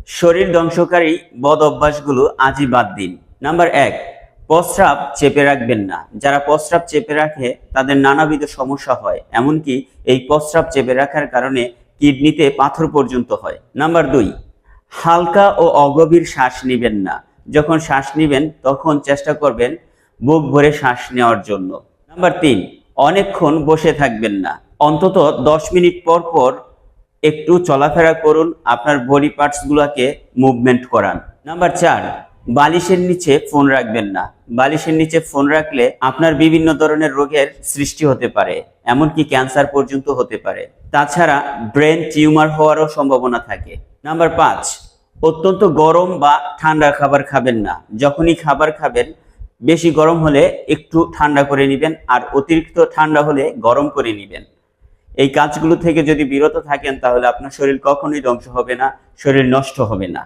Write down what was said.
শরীর ধ্বংসকারী বদ অভ্যাসগুলো আজই বাদ দিন। নাম্বার 1, প্রস্রাব চেপে রাখবেন না। যারা প্রস্রাব চেপে রাখে তাদের নানাবিধ সমস্যা হয়, এমনকি এই প্রস্রাব চেপে রাখার কারণে কিডনিতে পাথর পর্যন্ত হয়। নাম্বার 2, হালকা ও অগভীর শ্বাস নেবেন না। যখন শ্বাস নেবেন তখন চেষ্টা করবেন বুক ভরে শ্বাস নেওয়ার জন্য। নাম্বার 3, অনেকক্ষণ বসে থাকবেন না। অন্তত 10 মিনিট পর পর একটু চলাফেরা করুন, আপনার বডি পার্টস গুলাকে মুভমেন্ট করান। নাম্বার 4, বালিশের নিচে ফোন রাখবেন না। বালিশের নিচে ফোন রাখলে আপনার বিভিন্ন ধরনের রোগের সৃষ্টি হতে পারে, এমনকি ক্যান্সার পর্যন্ত হতে পারে। তাছাড়া ব্রেন টিউমার হওয়ারও সম্ভাবনা থাকে। নাম্বার 5, অত্যন্ত গরম বা ঠান্ডা খাবার খাবেন না। যখনই খাবার খাবেন বেশি গরম হলে একটু ঠান্ডা করে নেবেন, আর অতিরিক্ত ঠান্ডা হলে গরম করে নেবেন। এই কাজগুলো থেকে যদি বিরত থাকেন তাহলে আপনার শরীর কখনোই ধ্বংস হবে না, শরীর নষ্ট হবে না।